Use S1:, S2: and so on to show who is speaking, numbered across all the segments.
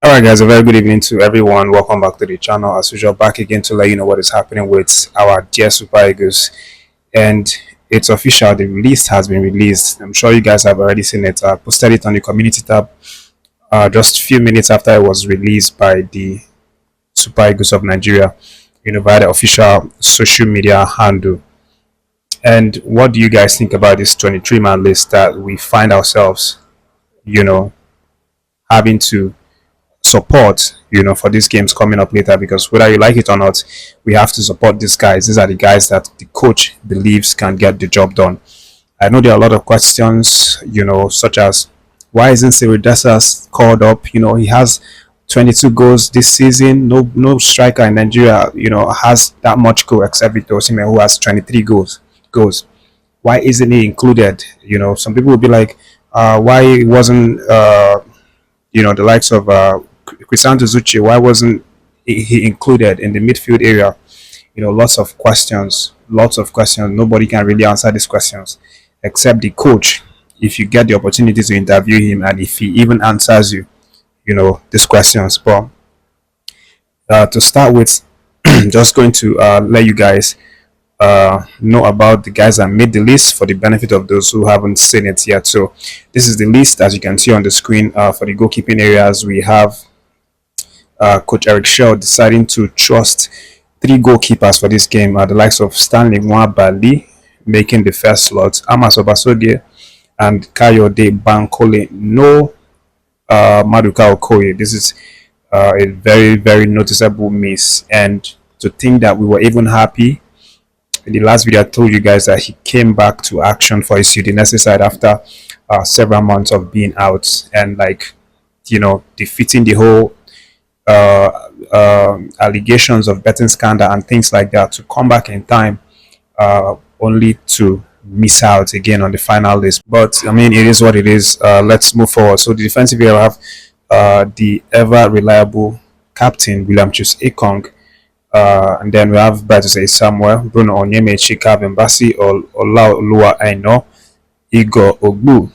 S1: Alright guys, a very good evening to everyone. Welcome back to the channel. As usual, back again to let you know what is happening with our dear Super Eagles. And it's official, the list has been released. I'm sure you guys have already seen it. I posted it on the community tab just a few minutes after it was released by the Super Eagles of Nigeria, via the official social media handle. And what do you guys think about this 23-man list that we find ourselves, you know, having to support for these games coming up later? Because whether you like it or not, we have to support these guys. These are the guys that the coach believes can get the job done. I know there are a lot of questions, such as why isn't Cyril Dessers called up? He has 22 goals this season. No striker in Nigeria has that much goal except Victor Osimhen, who has 23 goals. Why isn't he included? Some people will be like, why wasn't the likes of Crisanto Zucchi, why wasn't he included in the midfield area? Lots of questions. Nobody can really answer these questions except the coach. If you get the opportunity to interview him and if he even answers you, these questions. But to start with, just going to let you guys know about the guys that made the list for the benefit of those who haven't seen it yet. So this is the list, as you can see on the screen. For the goalkeeping areas, we have Coach Eric Chelle deciding to trust three goalkeepers for this game. The likes of Stanley Nwabali making the first slot, Amos Obasogie and Kayode Bankole. No Maduka Okoye. This is a very, very noticeable miss. And to think that we were even happy, in the last video I told you guys that he came back to action for his Udinese side after several months of being out, and defeating the whole allegations of betting scandal and things like that, to come back in time only to miss out again on the final list. But I mean, it is what it is. Let's move forward. So the defensive area, have the ever reliable captain William Chus Ekong, and then we have Bright Samuel, Bruno Onyemechi, Calvin Bassi, Olaoluwa Aino, Igor Ogbu.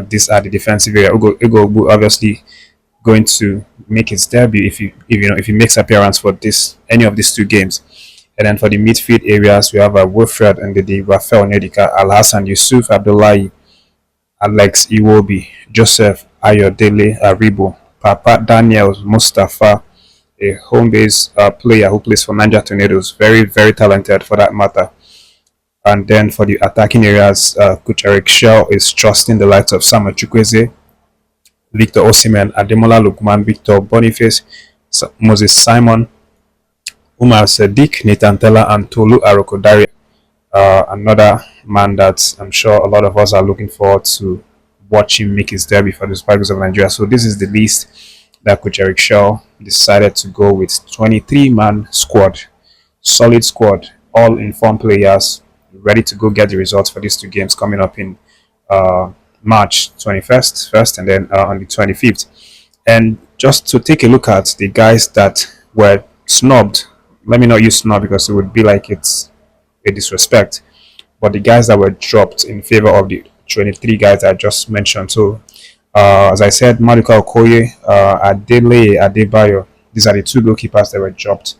S1: These are the defensive area. Igor Ogbu obviously going to make his debut if he makes appearance for any of these two games. And then for the midfield areas, we have Wilfred and the Rafael Nedika, Al Hassan Yusuf, Abdullahi, Alex Iwobi, Joseph Ayodele Aribo, Papa Daniel Mustafa, a home-based player who plays for Niger Tornadoes, very, very talented for that matter. And then for the attacking areas, Coach Eric Chelle is trusting the likes of Samuel Chukwueze, Victor Osimhen, Ademola Lookman, Victor Boniface, Moses Simon, Umar Sadiq, Nathan Teller, and Tolu Arokodare. Another man that I'm sure a lot of us are looking forward to watch him make his debut for the Spikers of Nigeria. So this is the list that Coach Eric Chelle decided to go with. 23-man squad, solid squad, all informed players, ready to go get the results for these two games coming up in March 21st, first, and then on the 25th. And just to take a look at the guys that were snubbed, let me not use snub because it would be like it's a disrespect, but the guys that were dropped in favor of the 23 guys I just mentioned. So as I said, Maduka Okoye, Adele Adebayo, these are the two goalkeepers that were dropped.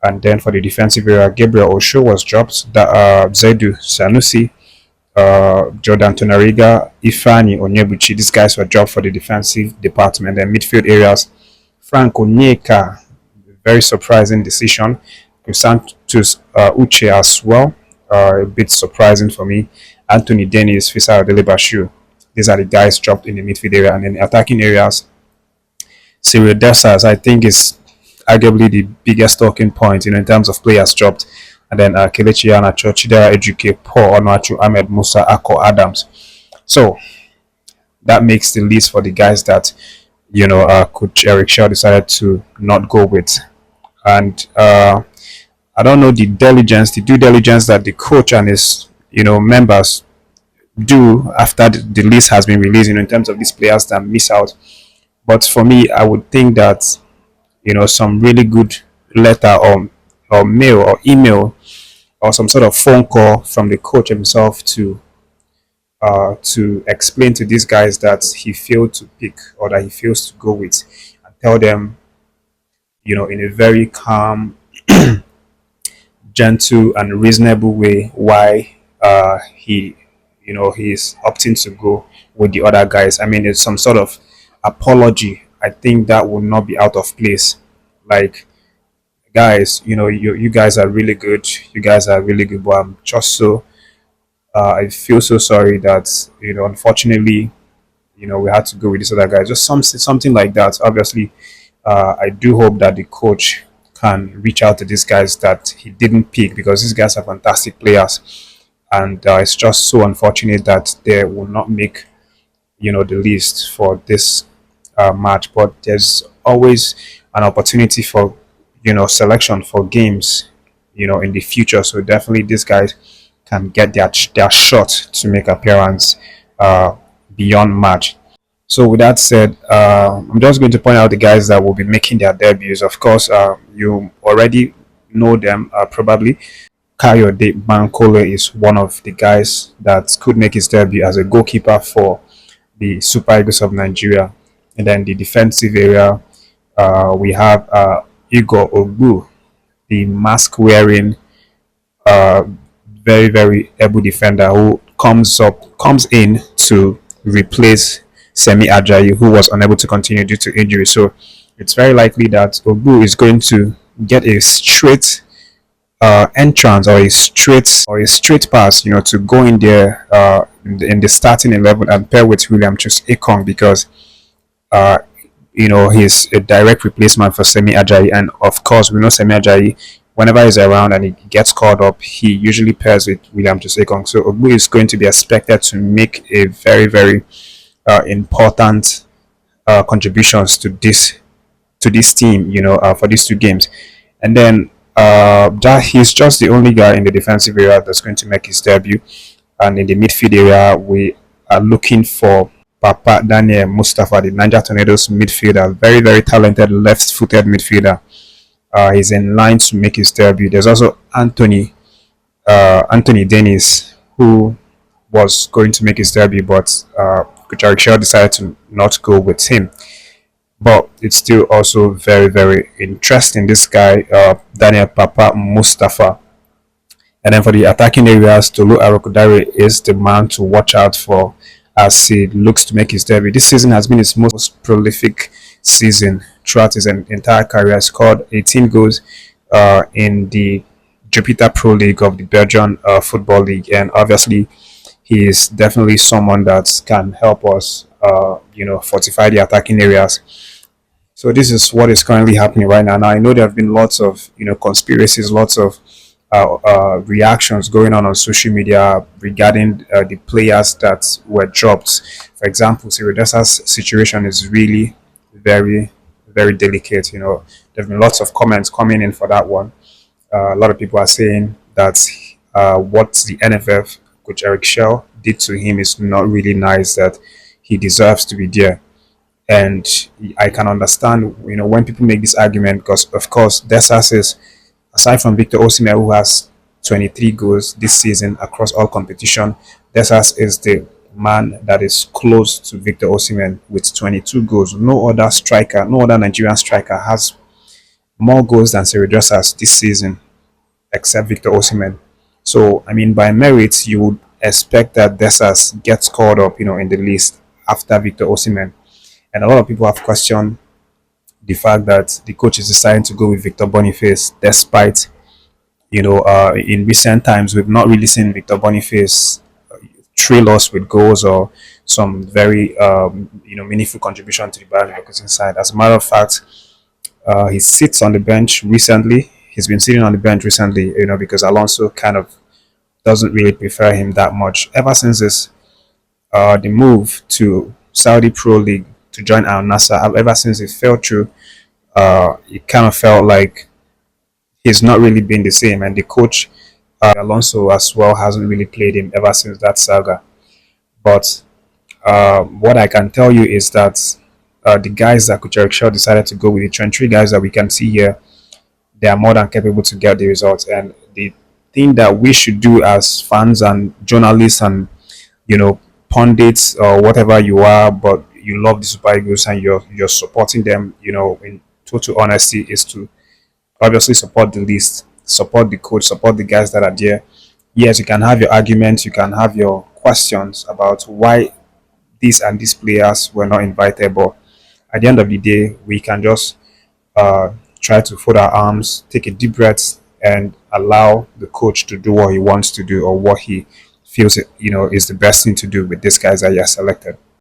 S1: And then for the defensive area, Gabriel Osho was dropped, Zedu Sanusi, Jordan Tonariga, Ifani Onyebuchi. These guys were dropped for the defensive department. And midfield areas, Frank Onyeka, very surprising decision. Santos Uche as well, a bit surprising for me. Anthony Dennis, Fisa Adelebashu. These are the guys dropped in the midfield area. And then the attacking areas, Cyril Dessers, I think, is arguably the biggest talking point in terms of players dropped. And then Kelechi Iheanacho, Chidera Ejike, Paul Onuachu, Ahmed Musa, Ako Adams. So that makes the list for the guys that Coach Eric Chelle decided to not go with. And I don't know the due diligence that the coach and his members do after the list has been released, in terms of these players that miss out. But for me, I would think that some really good letter or mail or email or some sort of phone call from the coach himself to explain to these guys that he failed to pick or that he fails to go with, and tell them, in a very calm, gentle, and reasonable way why he's opting to go with the other guys. I mean, it's some sort of apology. I think that would not be out of place. Like, guys, you guys are really good. You guys are really good, but I'm just so I feel so sorry that unfortunately, we had to go with this other guy. Just something like that. Obviously, I do hope that the coach can reach out to these guys that he didn't pick, because these guys are fantastic players, and it's just so unfortunate that they will not make the list for this match. But there's always an opportunity for selection for games in the future. So definitely these guys can get their shot to make appearance beyond match. So with that said, I'm just going to point out the guys that will be making their debuts. Of course, you already know them probably. Kayode Bankole is one of the guys that could make his debut as a goalkeeper for the Super Eagles of Nigeria. And then the defensive area, we have Igor Ogbu, the mask-wearing, uh, very very able defender who comes in to replace Semi Ajayi, who was unable to continue due to injury. So it's very likely that Ogbu is going to get a straight entrance, or a straight pass, to go in there in the starting 11 and pair with William Chus Ekong, because uh, he's a direct replacement for Semi Ajayi. And of course, we know Semi Ajayi, whenever he's around and he gets called up, he usually pairs with William Chus Ekong. So Ogbu is going to be expected to make a very very important contributions to this team, for these two games. And then that he's just the only guy in the defensive area that's going to make his debut. And in the midfield area, we are looking for Papa Daniel Mustafa, the Niger Tornadoes midfielder, very very talented left-footed midfielder. He's in line to make his debut. There's also Anthony Dennis, who was going to make his debut, but Chelle decided to not go with him. But it's still also very, very interesting. This guy, Daniel Papa Mustafa. And then for the attacking areas, Tolu Arokodare is the man to watch out for as he looks to make his debut. This season has been his most prolific season throughout his entire career. He scored 18 goals in the Jupiter Pro League of the Belgian Football League. And obviously, he is definitely someone that can help us, fortify the attacking areas. So this is what is currently happening right now. Now I know there have been lots of conspiracies, lots of reactions going on social media regarding the players that were dropped. For example, Siridasa's situation is really very very delicate. There have been lots of comments coming in for that one. A lot of people are saying that what the NFF, Coach Eric Chelle, did to him is not really nice, that he deserves to be there. And I can understand, when people make this argument, because of course, Desas is, aside from Victor Osimhen, who has 23 goals this season across all competition, Desas is the man that is close to Victor Osimhen with 22 goals. No other striker, no other Nigerian striker has more goals than Cyril Desas this season, except Victor Osimhen. So, I mean, by merit, you would expect that Desas gets called up, in the list after Victor Osimhen. And a lot of people have questioned the fact that the coach is deciding to go with Victor Boniface, despite, in recent times, we've not really seen Victor Boniface thrill us with goals or some very, meaningful contribution to the Bayern Leverkusen side. As a matter of fact, he sits on the bench recently. He's been sitting on the bench recently, because Alonso kind of doesn't really prefer him that much. Ever since the move to Saudi Pro League to join Al Nassr, ever since it fell through, it kind of felt like he's not really been the same. And the coach, Alonso, as well, hasn't really played him ever since that saga. But what I can tell you is that the guys that Coach Eric Chelle decided to go with, the 23 guys that we can see here, they are more than capable to get the results. And the thing that we should do as fans and journalists and pundits or whatever you are, but you love the Super Eagles and you're supporting them, in total honesty, is to obviously support the list, support the coach, support the guys that are there. Yes, you can have your arguments, you can have your questions about why these and these players were not invited, but at the end of the day, we can just uh, try to fold our arms, take a deep breath, and allow the coach to do what he wants to do or what he feels is the best thing to do with these guys that he has selected.